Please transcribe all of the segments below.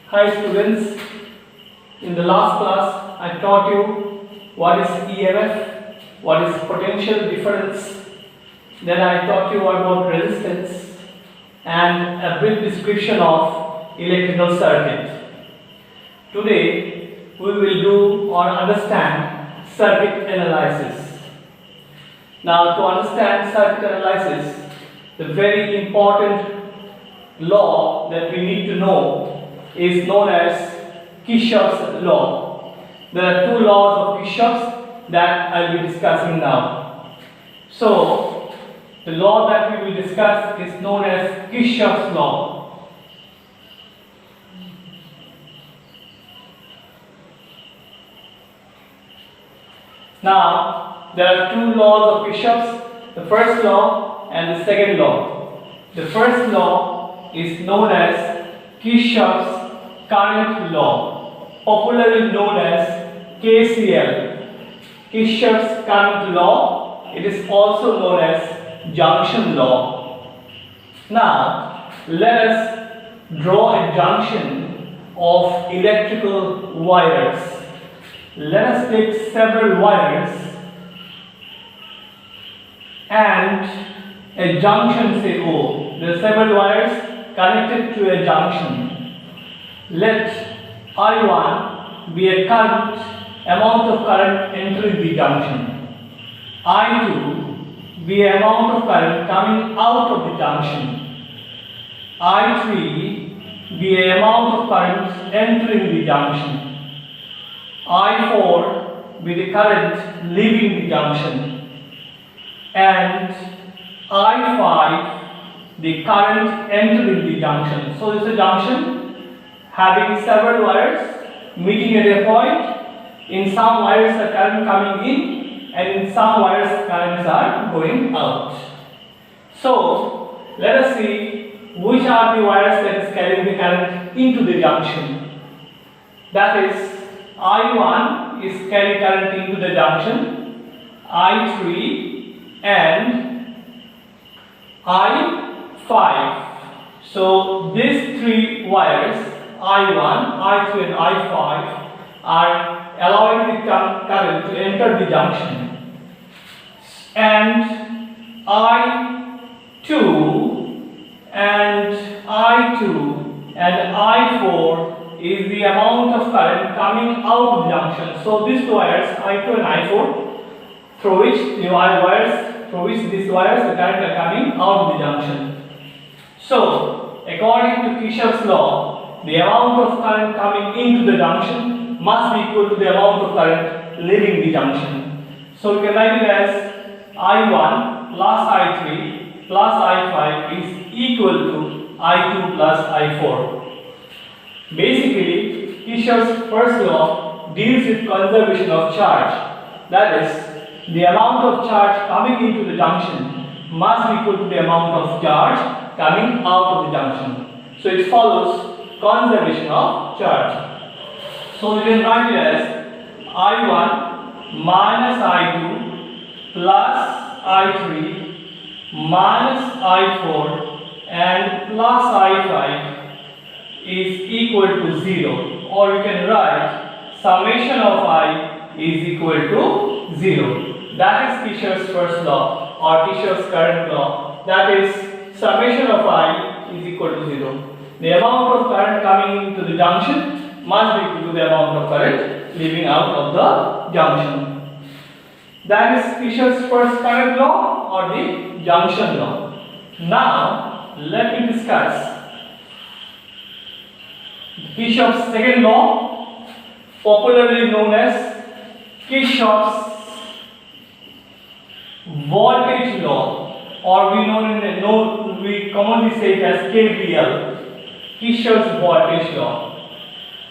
Hi students, in the last class I taught you what is EMF, what is potential difference, then I taught you about resistance and a brief description of electrical circuit. Today we will do or understand circuit analysis. Now to understand circuit analysis, the very important law that we need to know is known as Kirchhoff's law. There are two laws of Kirchhoff's that I will be discussing now. So, the law that we will discuss is known as Kirchhoff's law. Now, there are two laws of Kirchhoff's, the first law and the second law. The first law is known as Kirchhoff's current law, popularly known as KCL. Kirchhoff's current law, it is also known as junction law. Now, let us draw a junction of electrical wires. Let us take several wires and a junction, say O. There are several wires connected to a junction. Let I1 be a current, amount of current entering the junction. I2 be a amount of current coming out of the junction. I3 be a amount of current entering the junction. I4 be the current leaving the junction. And I5 the current entering the junction. So this is a junction having several wires meeting at a point. In some wires the current coming in and in some wires currents are going out. So let us see which are the wires that is carrying the current into the junction. That is, I1 is carrying current into the junction, I3 and I5. So these three wires, I1, I3 and I5, are allowing the current to enter the junction. And I2 and I2 and I4 is the amount of current coming out of the junction. So these two wires, I2 and I4, through which these wires the current are coming out of the junction. So according to Kirchhoff's law, the amount of current coming into the junction must be equal to the amount of current leaving the junction. So we can write it as I1 plus I3 plus I5 is equal to I2 plus I4. Basically, Kirchhoff's first law deals with conservation of charge. That is, the amount of charge coming into the junction must be equal to the amount of charge coming out of the junction. So it follows conservation of charge. So we can write it as I1 minus I2 plus I3 minus I4 and plus I5 is equal to 0, or you can write summation of I is equal to 0. That is Kirchhoff's first law or Kirchhoff's current law. That is, summation of I is equal to 0. The amount of current coming into the junction must be equal to the amount of current leaving out of the junction. That is Kirchhoff's first current law or the junction law. Now let me discuss Kirchhoff's second law, popularly known as Kirchhoff's voltage law, or we commonly say it as KVL. Kirchhoff's voltage law.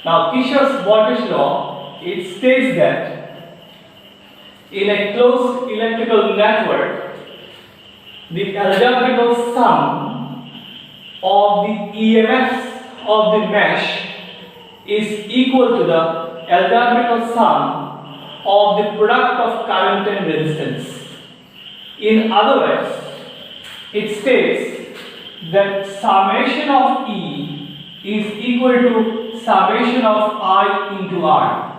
Now Kirchhoff's voltage law, it states that in a closed electrical network, the algebraical sum of the EMFs of the mesh is equal to the algebraical sum of the product of current and resistance. In other words, it states that summation of E is equal to summation of I into R,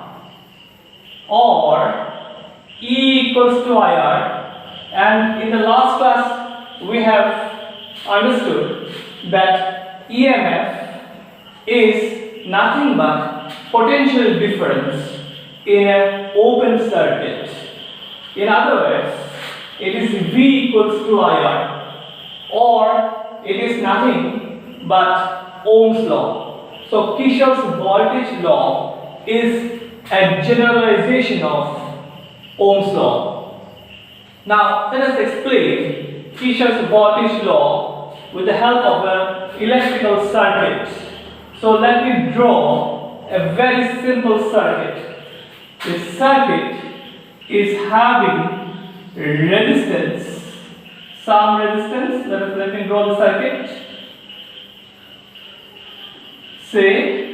or E equals to IR. And in the last class we have understood that EMF is nothing but potential difference in an open circuit. In other words, it is V equals to IR, or it is nothing but Ohm's law. So Kirchhoff's voltage law is a generalization of Ohm's law. Now let us explain Kirchhoff's voltage law with the help of an electrical circuit. So let me draw a very simple circuit. This circuit is having resistance, some resistance. Let me draw the circuit. Say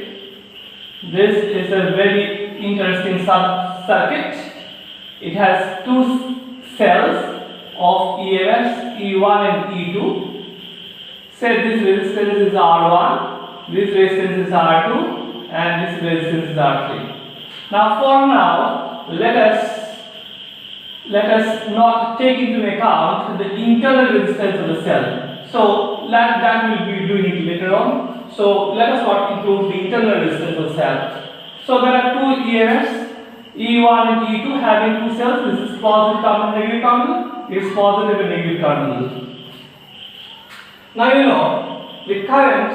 this is a very interesting circuit. It has two cells of EMFs E1 and E2. Say this resistance is R1, this resistance is R2, and this resistance is R3. Now for now, let us not take into account the internal resistance of the cell. So that will be doing it later on. So let us not include the internal resistance of the cell. So there are two EMFs, E1 and E2, having two cells. This is positive terminal, negative terminal. This is positive and negative terminal. Now you know the current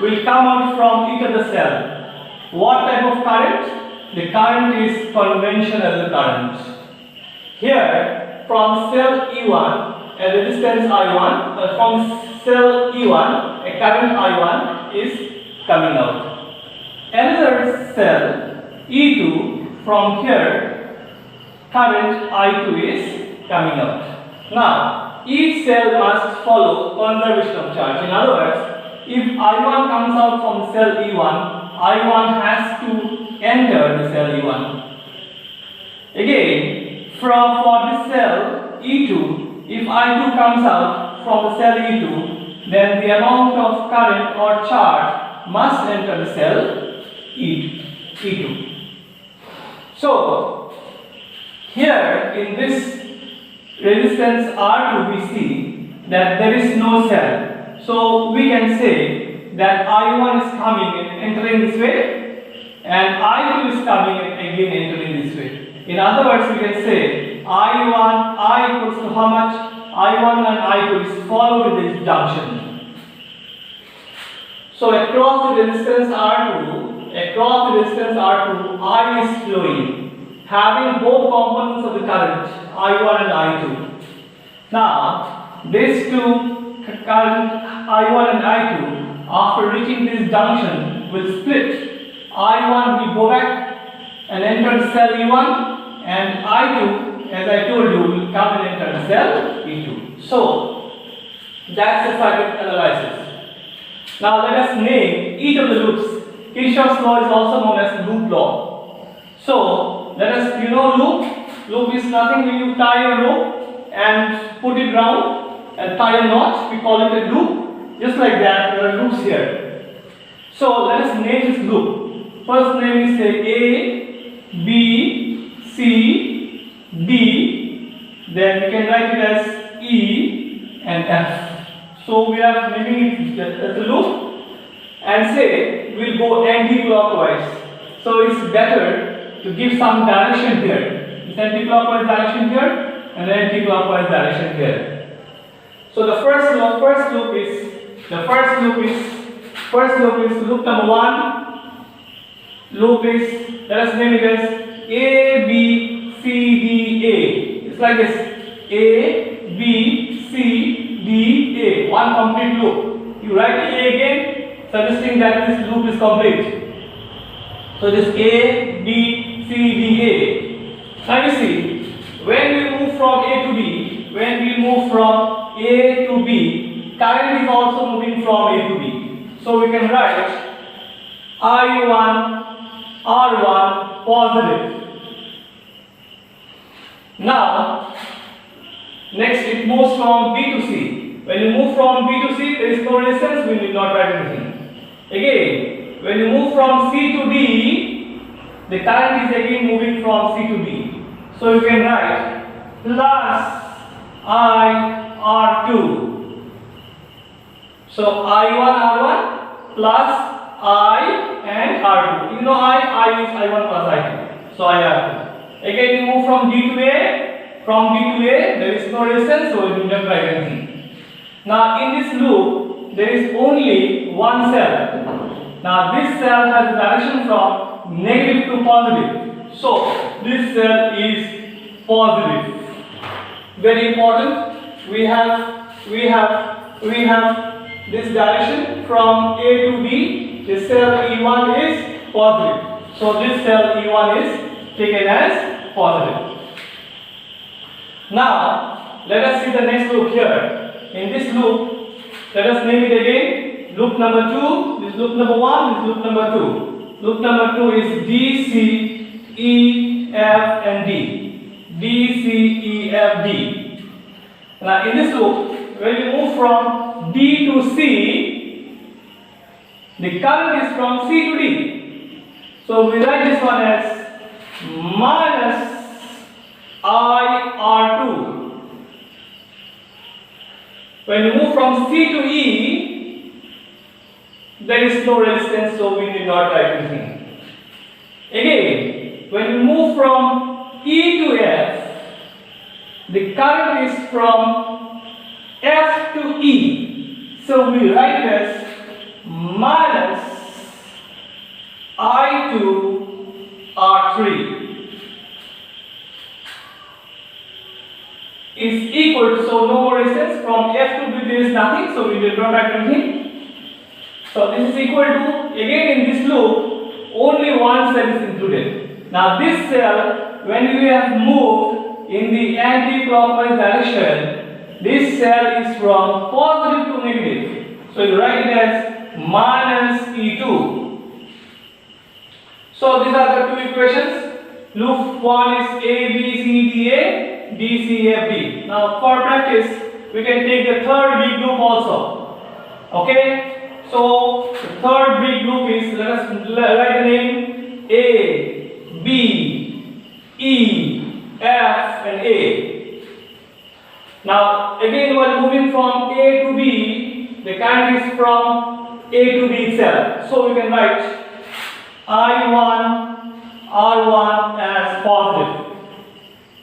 will come out from each of the cell. What type of current? The current is conventional current. Here, from cell E1, a resistance I1, from cell E1, a current I1 is coming out. Another cell E2, from here, current I2 is coming out. Now, each cell must follow conservation of charge. In other words, if I1 comes out from cell E1, I1 has to enter the cell E1. Again, for this cell E2, if I2 comes out from the cell E2, then the amount of current or charge must enter the cell E2. So, here in this resistance R2 we see that there is no cell. So, we can say that I1 is coming and entering this way, and I2 is coming and again entering this way. In other words, we can say I equals to how much? I1 and I2 is followed with this junction. So across the resistance R2, I is flowing, having both components of the current, I1 and I2. Now, these two current I1 and I2, after reaching this junction, will split. I1 will go back and enter cell E1, and I2, as I told you, will come and enter cell E2. So, that's the circuit analysis. Now let us name each of the loops. Kirchhoff's law is also known as loop law. So, let us, loop. Loop is nothing when you tie a rope and put it round and tie a knot. We call it a loop. Just like that, there are loops here. So, let us name this loop. First name is say A, B, C, D. Then we can write it as E and F. So we are naming it as a loop, and say we'll go anti-clockwise. So it's better to give some direction here. This anti-clockwise direction here and anti-clockwise direction here. So the first loop is loop number 1. Loop is, let us name it as A, B, C, D, A. It's like this: A, B, C, D, A. One complete loop. You write A again, suggesting that this loop is complete. So this A, B, C, D, A. Now you see, when we move from A to B, current is also moving from A to B. So we can write I1, R1 positive. Now, next it moves from B to C. When you move from B to C, there is no resistance, we will not write anything. Again, when you move from C to D, the current is again moving from C to D. So you can write plus I R2. So I1 R1 plus I and R2. You know I is I1 plus I2. So I R2. Again you move from D to A. From D to A there is no resistance, so you do not write anything. Now in this loop there is only one cell. Now this cell has direction from negative to positive. So this cell is positive. Very important. We have this direction from A to B. This cell E1 is positive. So this cell E1 is taken as positive. Now let us see the next loop here. In this loop, let us name it again. Loop number 2, this is loop number 1, this is loop number 2. Loop number 2 is D, C, E, F and D. D, C, E, F, D. Now in this loop, when you move from D to C, the current is from C to D. So we write this one as minus I R2. When you move from C to E, there is no resistance, so we did not write anything. Again, when you move from E to F, the current is from F to E. So we write it as minus I2 R3 is equal to, so no more resistance, from F to B there is nothing, so we will not write anything. So this is equal to, again in this loop, only one cell is included. Now this cell, when we have moved in the anti-clockwise direction, this cell is from positive to negative. So you write it as minus E2. So these are the two equations. Loop 1 is A, B, C, D, A, D, C, F, D. Now for practice, we can take the third big loop also. Okay? So the third big loop is, let us write the name A, B, E, F and A. Now again while moving from A to B, the current is from A to B itself. So we can write I1 R1 as positive.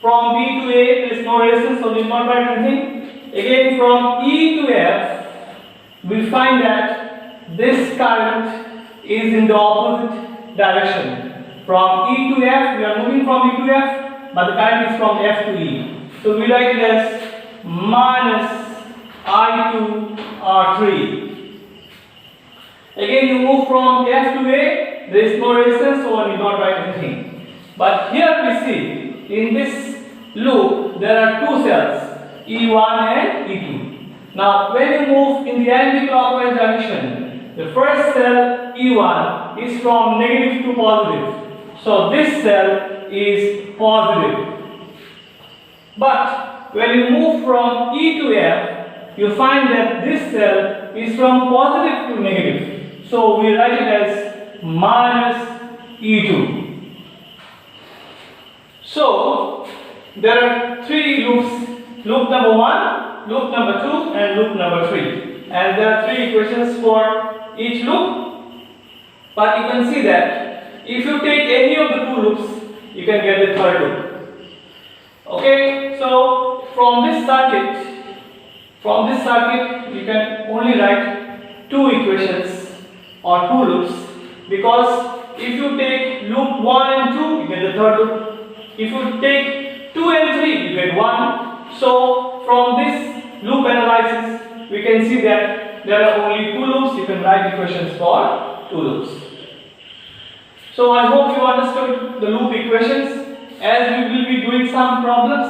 From B to A there is no resistance, so we will not write anything. Again from E to F, we find that this current is in the opposite direction. From E to F, we are moving from E to F, but the current is from F to E. So we write it as minus I2 R3. Again you move from F to A, there is no resistance, so we will not write anything. But here we see, in this loop, there are two cells, E1 and E2. Now when you move in the anti-clockwise direction, the first cell E1 is from negative to positive. So this cell is positive. But when you move from E to F, you find that this cell is from positive to negative. So we write it as minus E2. So there are three loops, loop number 1, loop number 2 and loop number 3. And there are three equations for each loop. But you can see that if you take any of the two loops, you can get the third loop. Okay, so from this circuit you can only write two equations or two loops, because if you take loop 1 and 2, you get the third loop. If you take 2 and 3, you get 1. So from this loop analysis, we can see that there are only two loops. You can write equations for two loops. So I hope you understood the loop equations. As we will be doing some problems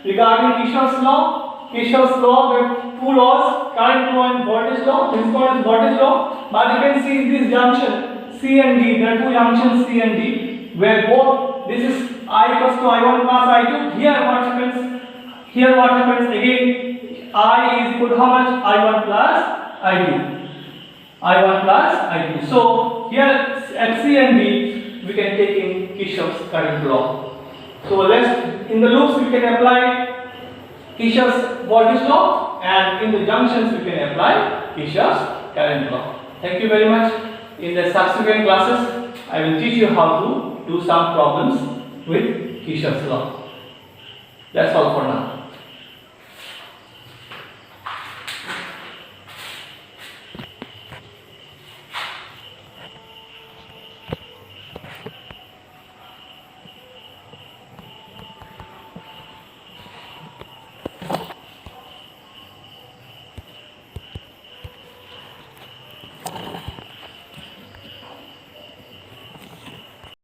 regarding Kirchhoff's law. Kirchhoff's law, there are two laws, current law and voltage law. This one is voltage law. But you can see in this junction C and D, there are two junctions C and D, where both, this is I equals to I1 plus I2. Here what happens again, I is equal to how much? I1 plus I2. I1 plus I2. So here at C and D we can take in Kirchhoff's current law. So let's, in the loops we can apply Kirchhoff's voltage law, and in the junctions we can apply Kirchhoff's current law. Thank you very much. In the subsequent classes I will teach you how to do some problems with Kirchhoff's law. That's all for now.